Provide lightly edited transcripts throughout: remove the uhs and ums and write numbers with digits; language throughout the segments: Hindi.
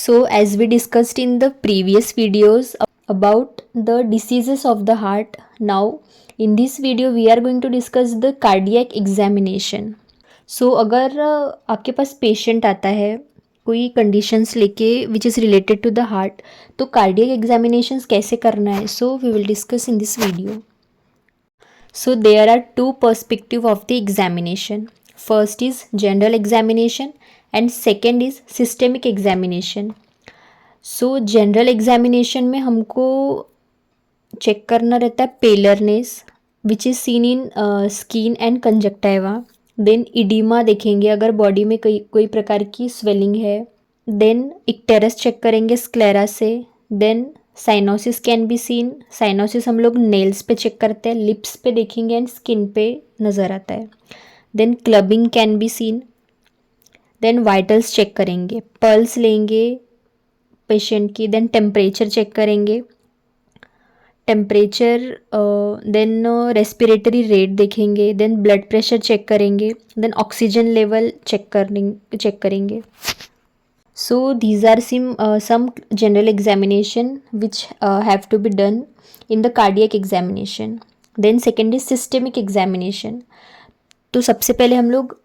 So, as we discussed in the previous videos about the diseases of the heart, now in this video we are going to discuss the cardiac examination. So, अगर आपके पास पेशेंट आता है कोई कंडीशंस लेके which is related to the heart, तो कार्डियक एग्जामिनेशंस कैसे करना है, so we will discuss in this video. So there are two perspectives of the examination. First is general examination and second is systemic examination. So general examination में हमको चेक करना रहता है pallorness which is seen in skin and conjunctiva. Then oedema देखेंगे अगर बॉडी में कोई प्रकार की स्वेलिंग है. देन इक्टेरस चेक करेंगे स्क्लेरा से. Then cyanosis can be seen. Cyanosis हम लोग नेल्स पे चेक करते हैं, लिप्स पे देखेंगे एंड स्किन पे नज़र आता है. Then clubbing can be seen. Then vitals check करेंगे, पल्स लेंगे पेशेंट की. देन टेम्परेचर चेक करेंगे, टेम्परेचर. देन रेस्पिरेटरी रेट देखेंगे. देन ब्लड प्रेशर चेक करेंगे. देन ऑक्सीजन लेवल चेक करेंगे. So these are some general examination which have to be done in the cardiac examination. Then second is systemic examination. तो सबसे पहले हम लोग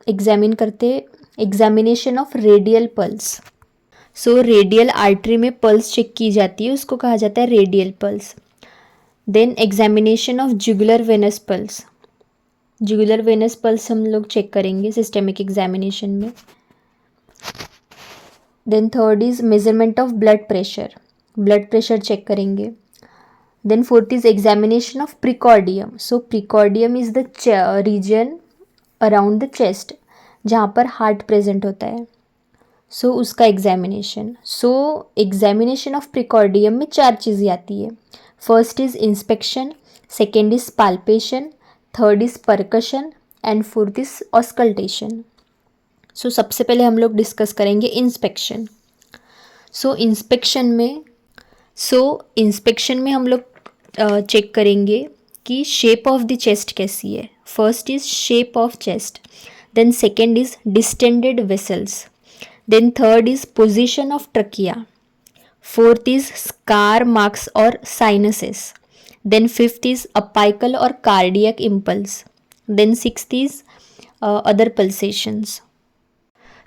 एग्जामिन करते examination of radial pulse. So radial artery में पल्स चेक की जाती है, उसको कहा जाता है radial pulse. Then examination of jugular venous pulse. Jugular venous pulse हम लोग चेक करेंगे सिस्टेमिक एग्जामिनेशन में. Then third is measurement of blood pressure check करेंगे. Then fourth is examination of precordium. So precordium is the region around the chest जहाँ पर हार्ट प्रेजेंट होता है. सो उसका examination. So examination of precordium में 4 चीज़ें आती है. First is inspection, second is palpation, third is percussion and fourth is auscultation. So सबसे पहले हम लोग डिस्कस करेंगे इंस्पेक्शन. सो इंस्पेक्शन में हम लोग चेक करेंगे कि शेप ऑफ द चेस्ट कैसी है. First is shape of chest. Then second is distended vessels. Then third is position of trachea. Fourth is scar marks और sinuses. Then fifth is apical और cardiac impulse. Then sixth is other pulsations.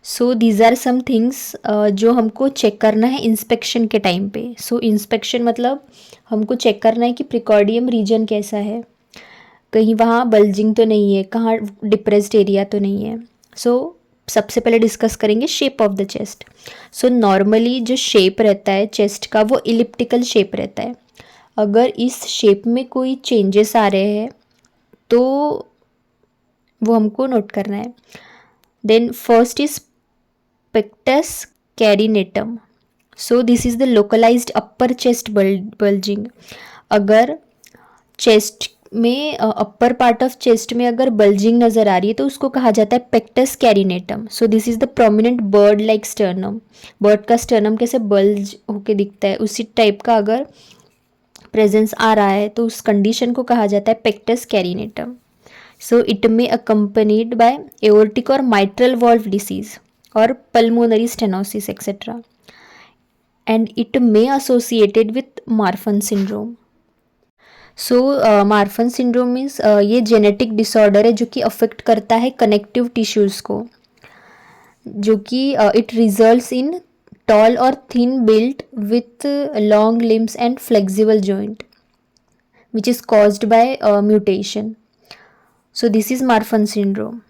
So these are some things जो हमको चेक करना है इंस्पेक्शन के टाइम पे. सो इंस्पेक्शन मतलब हमको चेक करना है कि प्रिकॉर्डियम रीजन कैसा है, कहीं वहाँ बल्जिंग तो नहीं है, कहाँ डिप्रेस्ड एरिया तो नहीं है. सो सबसे पहले डिस्कस करेंगे shape of the chest. So normally जो शेप रहता है चेस्ट का वो इलिप्टिकल शेप रहता है. अगर इस शेप में कोई चेंजेस आ रहे हैं तो वो हमको नोट करना है. Then first is pectus carinatum. So this is the localized upper chest bulging. अगर चेस्ट में अपर पार्ट ऑफ चेस्ट में अगर बल्जिंग नज़र आ रही है तो उसको कहा जाता है pectus carinatum. So this is the prominent bird like sternum. Bird का स्टर्नम कैसे बल्ज होके दिखता है उसी टाइप का अगर प्रेजेंस आ रहा है तो उस कंडीशन को कहा जाता है पेक्टस कैरिनेटम. सो इट में अकम्पनीड बाय एओर्टिक और mitral valve disease or pulmonary stenosis etc. and it may associated with Marfan syndrome. So Marfan syndrome means ये जेनेटिक डिसऑर्डर है जो कि अफेक्ट करता है कनेक्टिव टिश्यूज़ को, जो कि इट रिजल्ट्स इन टॉल और thin built with long limbs and flexible joint which is caused by mutation. So this is Marfan syndrome.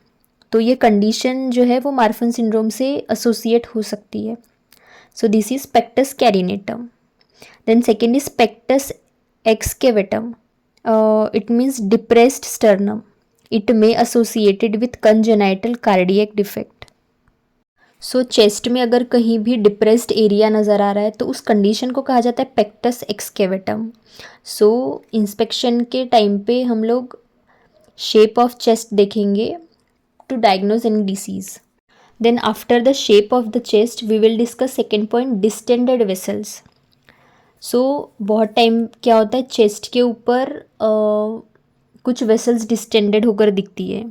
तो ये कंडीशन जो है वो मार्फन सिंड्रोम से एसोसिएट हो सकती है. So this is pectus carinatum. Then second is pectus excavatum. It means depressed sternum. It may associated with congenital cardiac defect. So chest में अगर कहीं भी डिप्रेस्ड एरिया नज़र आ रहा है तो उस कंडीशन को कहा जाता है पेक्टस एक्सकेवेटम. सो इंस्पेक्शन के टाइम पे हम लोग शेप ऑफ चेस्ट देखेंगे to diagnose any disease. Then after the shape of the chest we will discuss second point distended vessels. So बहुत टाइम क्या होता है चेस्ट के ऊपर कुछ वेसल्स डिस्टेंडेड होकर दिखती है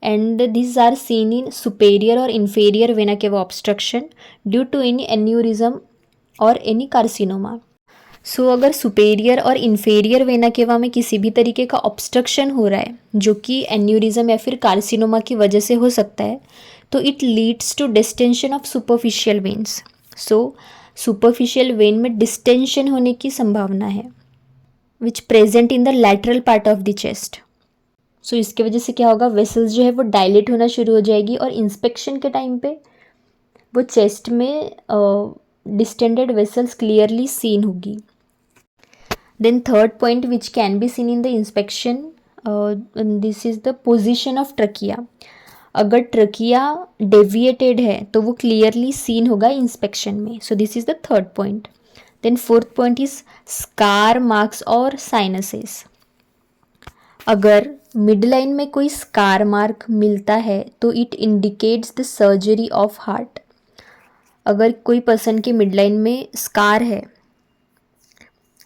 and these are seen in superior or inferior vena cava obstruction due to any aneurysm or any carcinoma. सो अगर सुपेरियर और इन्फेरियर वेना केवा में किसी भी तरीके का ऑब्स्ट्रक्शन हो रहा है जो कि एन्यूरिज्म या फिर कार्सिनोमा की वजह से हो सकता है, तो it leads to distension of superficial veins. So superficial vein में डिस्टेंशन होने की संभावना है which present in the lateral part of the chest. So इसके वजह से क्या होगा, वेसल्स जो है वो डायलेट होना शुरू हो जाएगी और इंस्पेक्शन के टाइम पे वो चेस्ट में डिस्टेंडेड वेसल्स क्लियरली सीन होगी. Then third point which can be seen in the inspection, this is the position of trachea. अगर ट्रकिया डेविएटेड है तो वो क्लियरली सीन होगा इंस्पेक्शन में. So this is the third point. Then fourth point is scar marks और साइनसेस. अगर मिड लाइन में कोई स्कार मार्क मिलता है तो it indicates the surgery of heart. अगर कोई पर्सन के मिड लाइन में स्कार है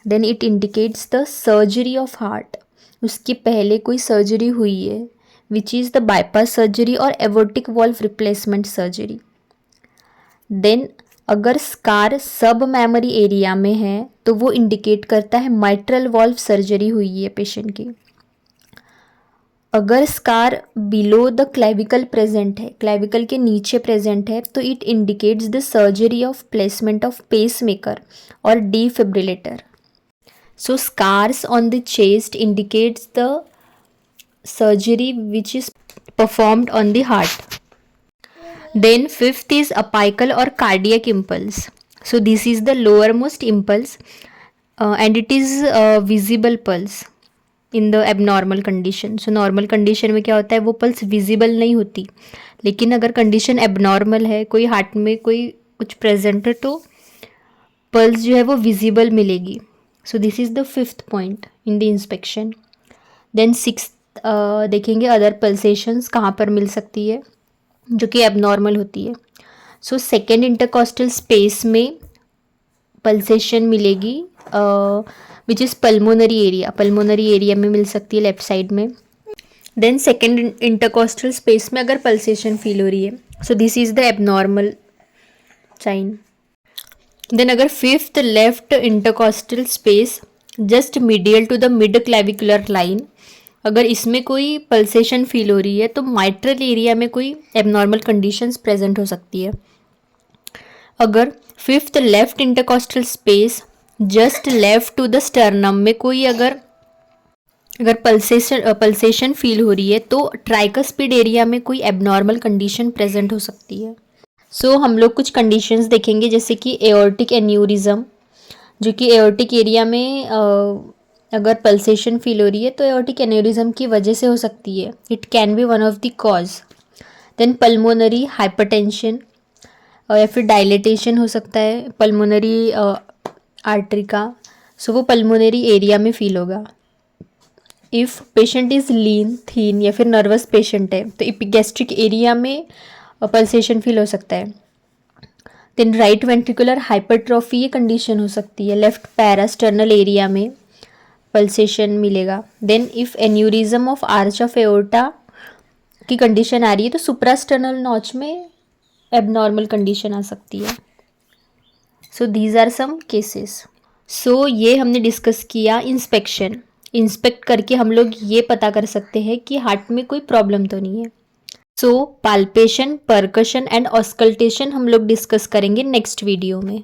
then it indicates the surgery of heart. उसके पहले कोई सर्जरी हुई है which is the bypass surgery और एवोर्टिक वॉल्व रिप्लेसमेंट सर्जरी. देन अगर स्कार सब मैमरी एरिया में है तो वो इंडिकेट करता है माइट्रल वॉल्व सर्जरी हुई है पेशेंट की. अगर scar below the clavicle present है, क्लेविकल के नीचे प्रेजेंट है, तो it indicates the surgery of placement of pacemaker और defibrillator. So scars on the chest indicates the surgery which is performed on the heart. Then fifth is apical or cardiac impulse. So this is the lowermost impulse and it is a visible pulse in the abnormal condition. So normal condition में क्या होता है, वो pulse visible नहीं होती, लेकिन अगर condition abnormal है, कोई हार्ट में कोई कुछ present है तो pulse जो है वो visible मिलेगी. So this is the fifth point in the inspection. Then sixth देखेंगे अदर पल्सेशंस कहाँ पर मिल सकती है जो कि एबनॉर्मल होती है. सो सेकेंड इंटरकॉस्टल स्पेस में पल्सेशन मिलेगी which is pulmonary area. Pulmonary area में मिल सकती है लेफ्ट साइड में. देन सेकेंड इंटरकॉस्टल स्पेस में अगर पल्सेशन फील हो रही है, so this is the abnormal sign. Then अगर fifth left intercostal space just medial to the mid clavicular line, अगर इसमें कोई पल्सेशन फील हो रही है तो माइट्रल एरिया में कोई एबनॉर्मल कंडीशंस प्रेजेंट हो सकती है. अगर fifth left intercostal space just left to the sternum में कोई अगर पल्सेशन फील हो रही है तो ट्राइकस्पिड एरिया में कोई एबनॉर्मल कंडीशन प्रेजेंट हो सकती है. सो हम लोग कुछ कंडीशंस देखेंगे जैसे कि एओर्टिक एन्यूरिज्म, जो कि एओर्टिक एरिया में अगर पल्सेशन फील हो रही है तो एओर्टिक एन्यूरिज्म की वजह से हो सकती है. It can be one of the cause. Then pulmonary hypertension या फिर डायलेटेशन हो सकता है पल्मोनरी आर्टरी का. सो वो पल्मोनरी एरिया में फील होगा. If patient is lean thin या फिर नर्वस पेशेंट है तो एपिगैस्ट्रिक एरिया में पल्सेशन फील हो सकता है. देन राइट वेंट्रिकुलर हाइपरट्रॉफी ये कंडीशन हो सकती है. लेफ्ट पैरास्टर्नल एरिया में पल्सेशन मिलेगा. Then if aneurysm of arch of aorta की कंडीशन आ रही है तो सुप्रास्टर्नल नॉच में एबनॉर्मल कंडीशन आ सकती है. So these are some cases. सो ये हमने डिस्कस किया इंस्पेक्शन. इंस्पेक्ट करके हम लोग ये पता कर सकते हैं कि हार्ट में कोई प्रॉब्लम तो नहीं है. सो पाल्पेशन, परकशन एंड ऑस्कल्टेशन हम लोग डिस्कस करेंगे नेक्स्ट वीडियो में.